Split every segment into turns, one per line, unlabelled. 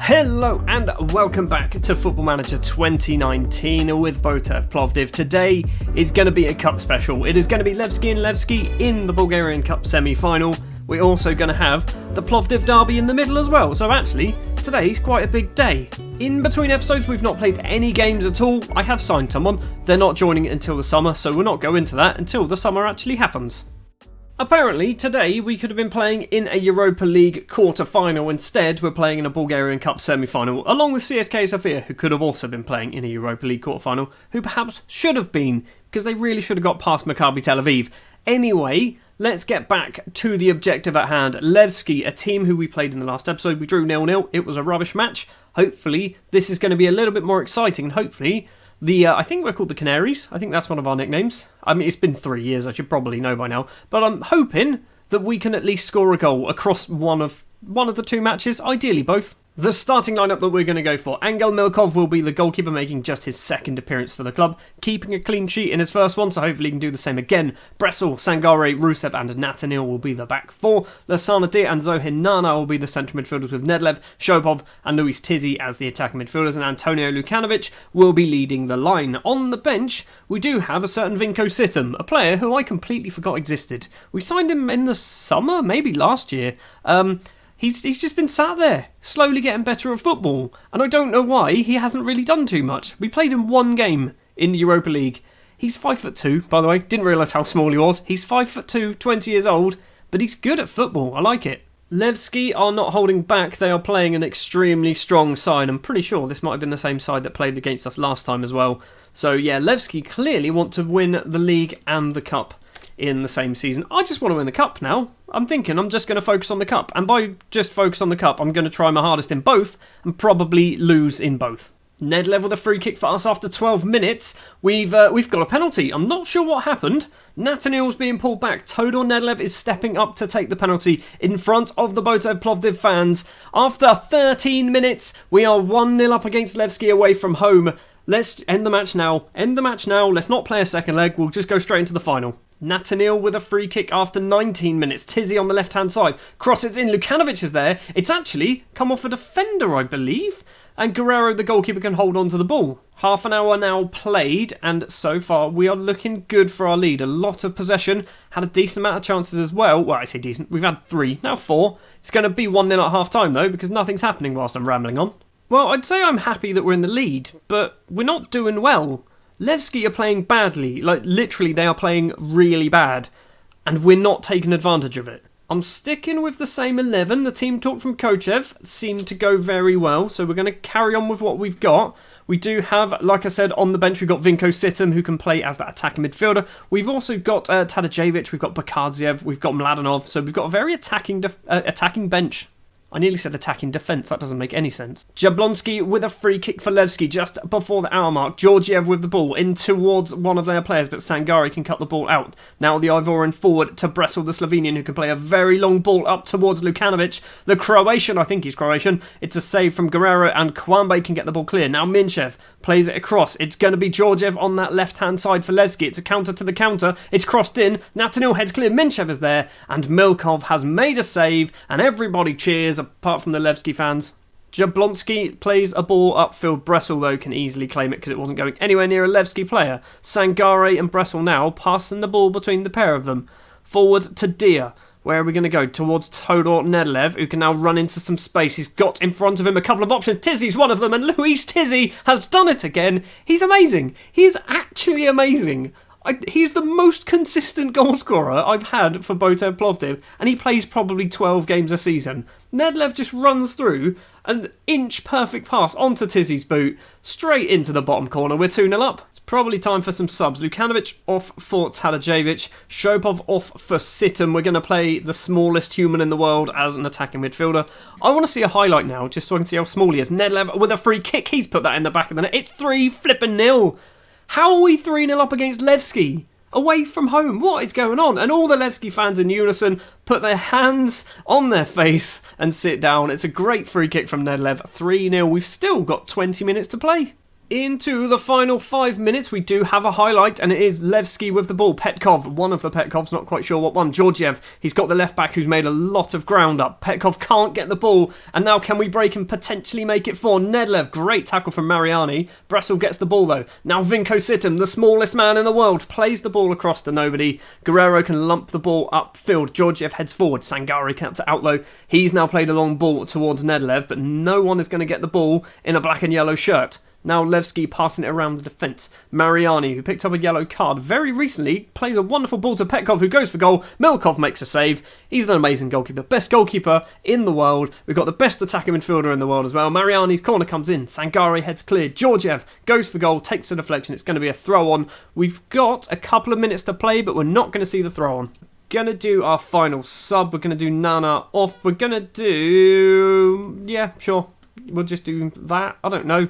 Hello and welcome back to Football Manager 2019 with Botev Plovdiv. Today is going to be a cup special. It is going to be Levski and Levski in the Bulgarian Cup Semi Final. We're also going to have the Plovdiv Derby in the middle as well. So actually, today's quite a big day. In between episodes, we've not played any games at all. I have signed someone. They're not joining until the summer, so we'll not go into that until the summer actually happens. Apparently, today we could have been playing in a Europa League quarter-final. Instead, we're playing in a Bulgarian Cup semi-final, along with CSKA Sofia, who could have also been playing in a Europa League quarter-final, who perhaps should have been, because they really should have got past Maccabi Tel Aviv. Anyway, let's get back to the objective at hand. Levski, a team who we played in the last episode, we drew 0-0. It was a rubbish match. Hopefully, this is going to be a little bit more exciting, and hopefully I think we're called the Canaries. I think that's one of our nicknames. I mean, it's been 3 years, I should probably know by now. But I'm hoping that we can at least score a goal across one of the two matches, ideally both. The starting lineup that we're going to go for. Angel Milkov will be the goalkeeper, making just his second appearance for the club, keeping a clean sheet in his first one, so hopefully he can do the same again. Bressel, Sangare, Rusev and Natanil will be the back four. Lasanadir and Zohin Nana will be the central midfielders, with Nedlev, Shopov and Luis Tizzi as the attacking midfielders, and Antonio Lukanovic will be leading the line. On the bench, we do have a certain Vinko Situm, a player who I completely forgot existed. We signed him in the summer, maybe last year. He's just been sat there, slowly getting better at football, and I don't know why he hasn't really done too much. We played him one game in the Europa League. He's 5'2", by the way, didn't realise how small he was. He's 5'2", 20 years old, but he's good at football, I like it. Levski are not holding back, they are playing an extremely strong side. I'm pretty sure this might have been the same side that played against us last time as well. So yeah, Levski clearly want to win the league and the cup in the same season. I just want to win the cup now. I'm thinking I'm just going to focus on the cup, and by just focus on the cup, I'm going to try my hardest in both and probably lose in both. Nedlev with a free kick for us after 12 minutes. We've got a penalty. I'm not sure what happened. Natanil's being pulled back. Todor Nedlev is stepping up to take the penalty in front of the Botev Plovdiv fans. After 13 minutes, we are 1-0 up against Levski away from home. Let's end the match now. Let's not play a second leg. We'll just go straight into the final. Natanil with a free kick after 19 minutes. Tizzi on the left-hand side. Crosses in. Lukanovic is there. It's actually come off a defender, I believe. And Guerrero, the goalkeeper, can hold on to the ball. Half an hour now played, and so far we are looking good for our lead. A lot of possession. Had a decent amount of chances as well. Well, I say decent. We've had 3, now 4. It's going to be 1-0 at half-time, though, because nothing's happening whilst I'm rambling on. Well, I'd say I'm happy that we're in the lead, but we're not doing well. Levski are playing badly, like literally they are playing really bad, and we're not taking advantage of it. I'm sticking with the same 11. The team talk from Kochev seemed to go very well, so we're going to carry on with what we've got. We do have, like I said, on the bench we've got Vinko Situm, who can play as that attacking midfielder. We've also got Tadeuszewicz, we've got Bakadziev, we've got Mladenov, so we've got a very attacking bench. I nearly said attacking defence, that doesn't make any sense. Jablonski with a free kick for Levski just before the hour mark. Georgiev with the ball in towards one of their players, but Sangare can cut the ball out. Now the Ivorian forward to Bressel, the Slovenian, who can play a very long ball up towards Lukanovic. The Croatian, I think he's Croatian. It's a save from Guerrero, and Kwambe can get the ball clear. Now Minchev plays it across. It's going to be Georgiev on that left-hand side for Levski. It's a counter to the counter. It's crossed in. Natanil heads clear. Minchev is there, and Milkov has made a save, and everybody cheers, apart from the Levski fans. Jablonski plays a ball upfield. Bressel, though, can easily claim it because it wasn't going anywhere near a Levski player. Sangare and Bressel now passing the ball between the pair of them. Forward to Dia. Where are we going to go? Towards Todor Nedlev, who can now run into some space. He's got in front of him a couple of options. Tizzi's one of them, and Luis Tizzi has done it again. He's amazing. He's actually amazing. He's the most consistent goalscorer I've had for Botev Plovdiv, and he plays probably 12 games a season. Nedlev just runs through an inch-perfect pass onto Tizzi's boot, straight into the bottom corner. We're 2-0 up. It's probably time for some subs. Lukanovic off for Tadeuszewicz. Shopov off for Situm. We're going to play the smallest human in the world as an attacking midfielder. I want to see a highlight now, just so I can see how small he is. Nedlev with a free kick. He's put that in the back of the net. It's 3-0. How are we 3-0 up against Levski? Away from home, what is going on? And all the Levski fans in unison put their hands on their face and sit down. It's a great free kick from Nedlev, 3-0. We've still got 20 minutes to play. Into the final 5 minutes, we do have a highlight, and it is Levski with the ball. Petkov, one of the Petkovs, not quite sure what one. Georgiev, he's got the left back who's made a lot of ground up. Petkov can't get the ball, and now can we break and potentially make it for Nedlev? Great tackle from Mariani. Bressel gets the ball though. Now Vinko Situm, the smallest man in the world, plays the ball across to nobody. Guerrero can lump the ball upfield. Georgiev heads forward. Sangari cuts it out low. He's now played a long ball towards Nedlev, but no one is going to get the ball in a black and yellow shirt. Now Levski passing it around the defence. Mariani, who picked up a yellow card very recently, plays a wonderful ball to Petkov, who goes for goal. Milkov makes a save. He's an amazing goalkeeper. Best goalkeeper in the world. We've got the best attacking midfielder in the world as well. Mariani's corner comes in. Sangare heads clear. Georgiev goes for goal, takes a deflection. It's going to be a throw-on. We've got a couple of minutes to play, but we're not going to see the throw-on. Gonna do our final sub. We're going to do Nana off. We're going to do... yeah, sure. We'll just do that. I don't know.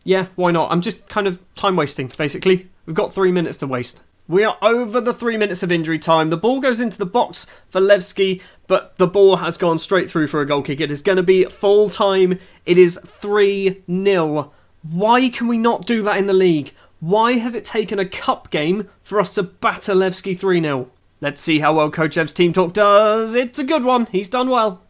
Yeah, why not? I'm just kind of time wasting, basically. We've got 3 minutes to waste. We are over the 3 minutes of injury time. The ball goes into the box for Levski, but the ball has gone straight through for a goal kick. It is going to be full time. It is 3-0. Why can we not do that in the league? Why has it taken a cup game for us to batter Levski 3-0? Let's see how well Coach Ev's Team Talk does. It's a good one. He's done well.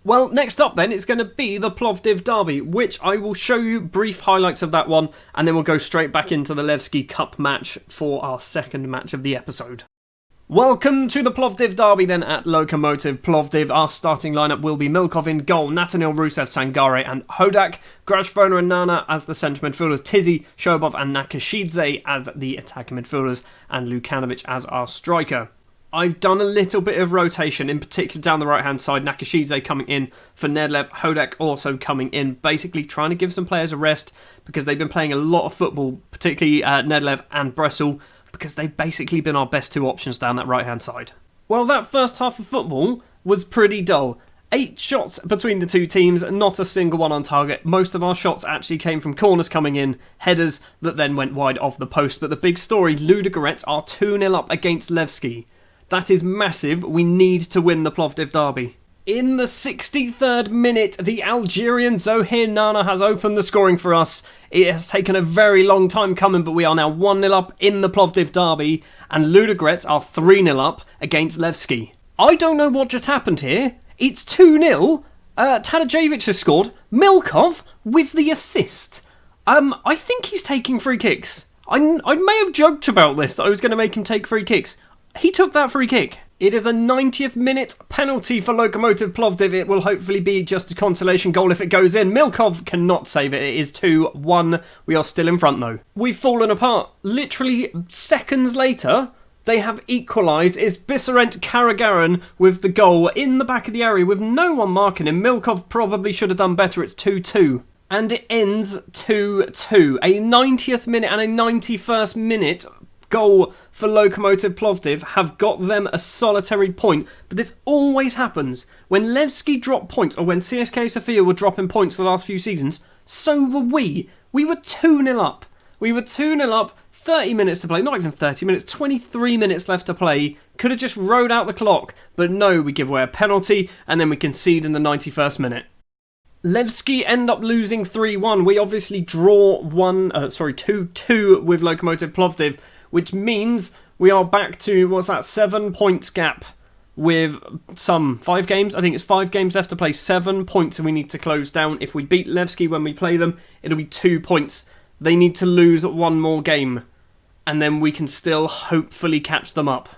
Well, next up then, it's going to be the Plovdiv Derby, which I will show you brief highlights of that one, and then we'll go straight back into the Levski Cup match for our second match of the episode. Welcome to the Plovdiv Derby then at Lokomotiv Plovdiv. Our starting lineup will be Milkov in goal, Natanil, Rusev, Sangare and Hodak, Grashfona and Nana as the centre midfielders, Tizzy, Shobov and Nakashidze as the attacking midfielders, and Lukanovic as our striker. I've done a little bit of rotation, in particular down the right-hand side. Nakashidze coming in for Nedlev, Hodak also coming in, basically trying to give some players a rest because they've been playing a lot of football, particularly Nedlev and Bressel, because they've basically been our best two options down that right-hand side. Well, that first half of football was pretty dull. 8 shots between the two teams, not a single one on target. Most of our shots actually came from corners coming in, headers that then went wide off the post. But the big story, Ludogorets are 2-0 up against Levski. That is massive. We need to win the Plovdiv Derby. In the 63rd minute, the Algerian Zohir Nana has opened the scoring for us. It has taken a very long time coming, but we are now 1-0 up in the Plovdiv Derby, and Ludogorets are 3-0 up against Levski. I don't know what just happened here. It's 2-0. Tadeuszewicz has scored. Milkov with the assist. I think he's taking free kicks. I may have joked about this, that I was going to make him take free kicks. He took that free kick. It is a 90th minute penalty for Lokomotiv Plovdiv. It will hopefully be just a consolation goal if it goes in. Milkov cannot save it. It is 2-1. We are still in front though. We've fallen apart. Literally seconds later, they have equalised. It's Bisarent Karagaran with the goal in the back of the area with no one marking him. Milkov probably should have done better. It's 2-2. And it ends 2-2. A 90th minute and a 91st minute goal for Lokomotiv Plovdiv have got them a solitary point, but this always happens. When Levski drop points, or when CSKA Sofia were dropping points the last few seasons, so were we. We were 2-0 up. 30 minutes to play, not even 30 minutes, 23 minutes left to play. Could have just rode out the clock, but no, we give away a penalty, and then we concede in the 91st minute. Levski end up losing 3-1. We obviously draw 2-2 with Lokomotiv Plovdiv, which means we are back to, 7 points gap with some 5 games. I think it's 5 games left to play, 7 points, and we need to close down. If we beat Levski when we play them, it'll be 2 points. They need to lose 1 more game, and then we can still hopefully catch them up.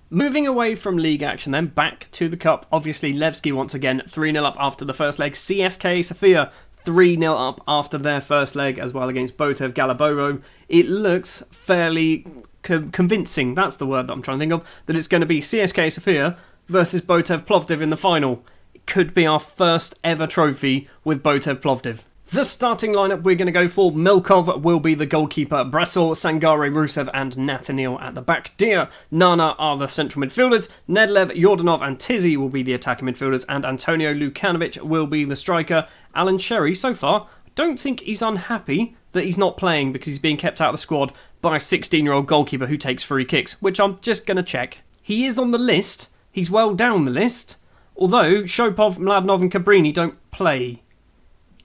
Moving away from league action then, back to the cup. Obviously, Levski once again 3-0 up after the first leg. CSKA Sofia 3-0 up after their first leg as well against Botev Galaboro. It looks fairly convincing, that's the word that I'm trying to think of, that it's going to be CSKA Sofia versus Botev Plovdiv in the final. It could be our first ever trophy with Botev Plovdiv. The starting lineup we're going to go for: Milkov will be the goalkeeper, Bressel, Sangare, Rusev and Natanil at the back. Dia, Nana are the central midfielders, Nedlev, Yordanov and Tizzy will be the attacking midfielders, and Antonio Lukanovic will be the striker. Alan Sherry, so far, I don't think he's unhappy that he's not playing because he's being kept out of the squad by a 16-year-old goalkeeper who takes free kicks, which I'm just going to check. He is on the list, he's well down the list, although Shopov, Mladnov and Cabrini don't play.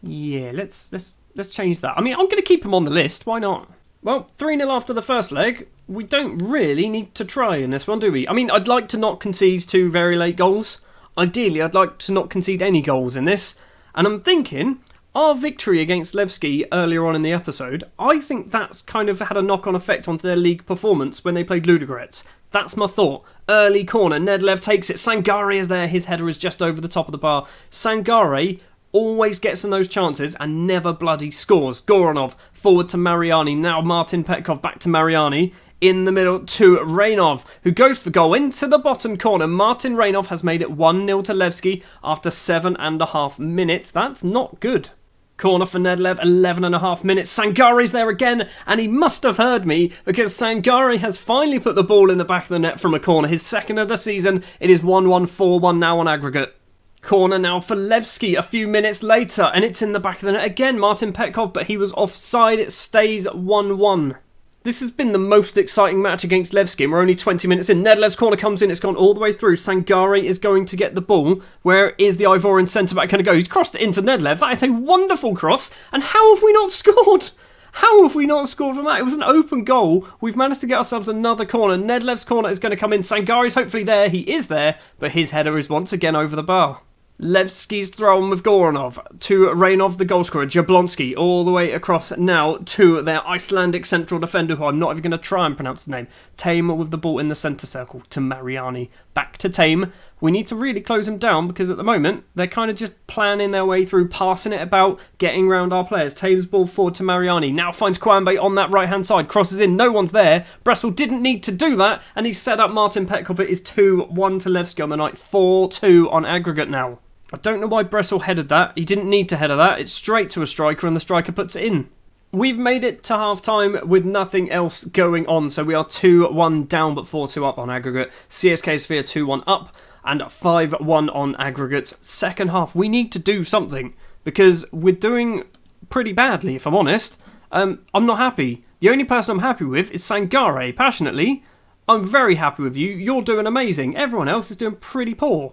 Yeah, let's Let's change that. I mean, I'm going to keep him on the list. Why not? Well, 3-0 after the first leg. We don't really need to try in this one, do we? I mean, I'd like to not concede 2 very late goals. Ideally, I'd like to not concede any goals in this. And I'm thinking, our victory against Levski earlier on in the episode, I think that's kind of had a knock-on effect onto their league performance when they played Ludogorets. That's my thought. Early corner, Nedlev takes it. Sangare is there. His header is just over the top of the bar. Sangare always gets in those chances and never bloody scores. Goranov forward to Mariani. Now Martin Petkov back to Mariani. In the middle to Rainov, who goes for goal into the bottom corner. Martin Rainov has made it 1-0 to Levski after 7.5 minutes. That's not good. Corner for Nedlev, 11.5 minutes. Sangare's there again, and he must have heard me because Sangare has finally put the ball in the back of the net from a corner. His second of the season. It is 1-1, 4-1 now on aggregate. Corner now for Levski a few minutes later, and it's in the back of the net again. Martin Petkov, but he was offside. It stays 1-1. This has been the most exciting match against Levski, and we're only 20 minutes in. Nedlev's corner comes in, it's gone all the way through. Sangare is going to get the ball. Where is the Ivorian centre-back going to go? He's crossed it into Nedlev. That is a wonderful cross, and how have we not scored? How have we not scored from that? It was an open goal. We've managed to get ourselves another corner. Nedlev's corner is going to come in. Sangare's hopefully there. He is there, but his header is once again over the bar. Levski's throw on with Goranov to Rainov, the goalscorer. Jablonski all the way across now to their Icelandic central defender, who I'm not even going to try and pronounce the name. Tame with the ball in the centre circle to Mariani. Back to Tame. We need to really close them down because at the moment they're kind of just planning their way through, passing it about, getting round our players. Tame's ball forward to Mariani. Now finds Kwambe on that right hand side. Crosses in. No one's there. Bressel didn't need to do that, and he's set up Martin Petkov. It is 2-1 to Levski on the night. 4-2 on aggregate now. I don't know why Bressel headed that. He didn't need to header that. It's straight to a striker and the striker puts it in. We've made it to half-time with nothing else going on. So we are 2-1 down but 4-2 up on aggregate. CSK Sofia 2-1 up and 5-1 on aggregate. Second half, we need to do something because we're doing pretty badly, if I'm honest. I'm not happy. The only person I'm happy with is Sangare. Passionately, I'm very happy with you. You're doing amazing. Everyone else is doing pretty poor.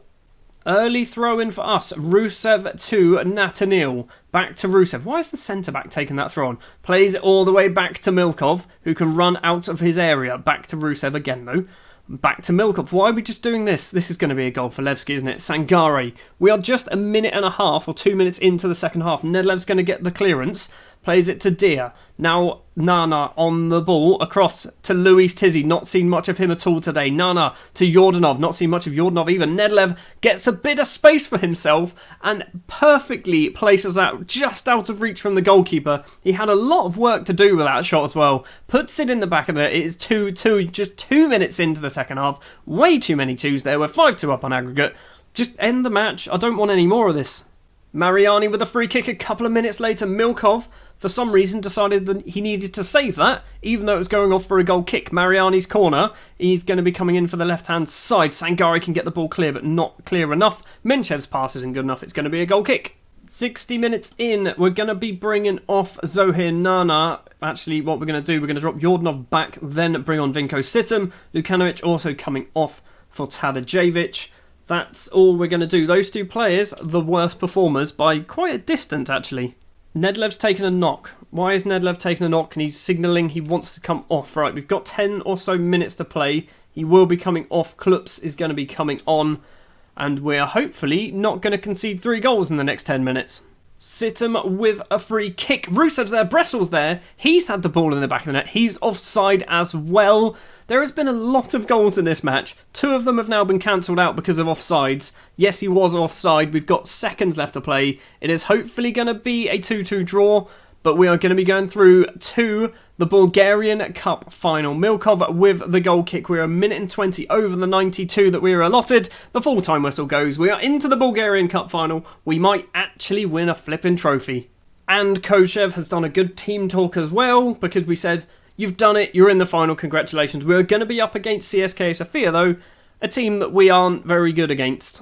Early throw-in for us. Rusev to Nathaniel. Back to Rusev. Why is the centre-back taking that throw on? Plays it all the way back to Milkov, who can run out of his area. Back to Rusev again, though. Back to Milkov. Why are we just doing this? This is going to be a goal for Levski, isn't it? Sangare. We are just a minute and a half or 2 minutes into the second half. Nedlev's going to get the clearance. Plays it to Dia. Now Nana on the ball across to Luis Tizzi. Not seen much of him at all today. Nana to Yordanov. Not seen much of Yordanov either. Nedlev gets a bit of space for himself and perfectly places that just out of reach from the goalkeeper. He had a lot of work to do with that shot as well. Puts it in the back of the net. It is 2-2. Just 2 minutes into the second half. Way too many twos there. We're 5-2 up on aggregate. Just end the match. I don't want any more of this. Mariani with a free kick a couple of minutes later. Milkov, for some reason, decided that he needed to save that, even though it was going off for a goal kick. Mariani's corner. He's going to be coming in for the left-hand side. Sangare can get the ball clear, but not clear enough. Menchev's pass isn't good enough. It's going to be a goal kick. 60 minutes in, we're going to be bringing off Zohir Nana. Actually, what we're going to do, we're going to drop Yordanov back, then bring on Vinko Situm. Lukanovic also coming off for Tadeuszewicz. That's all we're going to do. Those two players, the worst performers by quite a distance, actually. Nedlev's taken a knock. Why is Nedlev taking a knock? And he's signalling he wants to come off. Right, we've got 10 or so minutes to play. He will be coming off. Klups is going to be coming on. And we're hopefully not going to concede 3 goals in the next 10 minutes. Situm with a free kick. Rusev's there. Bressel's there. He's had the ball in the back of the net. He's offside as well. There has been a lot of goals in this match. 2 of them have now been cancelled out because of offsides. Yes, he was offside. We've got seconds left to play. It is hopefully going to be a 2-2 draw. But we are going to be going through to the Bulgarian Cup Final. Milkov with the goal kick. We're a minute and 20 over the 92 that we were allotted. The full-time whistle goes. We are into the Bulgarian Cup Final. We might actually win a flipping trophy. And Kochev has done a good team talk as well, because we said, you've done it, you're in the final, congratulations. We're going to be up against CSK Sofia, though, a team that we aren't very good against.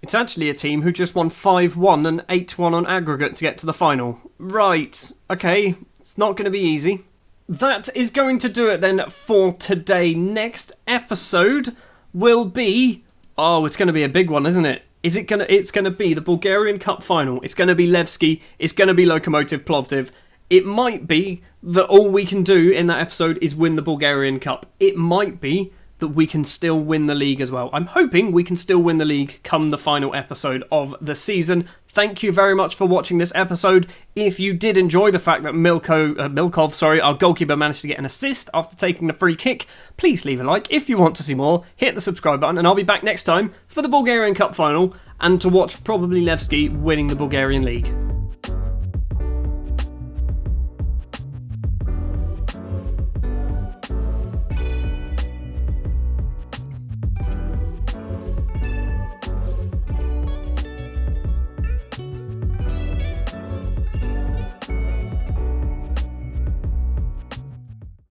It's actually a team who just won 5-1 and 8-1 on aggregate to get to the final. Right, okay, it's not going to be easy. That is going to do it then for today. Next episode will be... oh, it's going to be a big one, isn't it? Is it gonna? It's gonna be the Bulgarian Cup Final. It's gonna be Levski. It's gonna be Lokomotiv Plovdiv. It might be that all we can do in that episode is win the Bulgarian Cup. It might be that we can still win the league as well. I'm hoping we can still win the league come the final episode of the season. Thank you very much for watching this episode. If you did enjoy the fact that Milkov, our goalkeeper, managed to get an assist after taking the free kick, please leave a like. If you want to see more, hit the subscribe button, and I'll be back next time for the Bulgarian Cup Final and to watch probably Levski winning the Bulgarian league.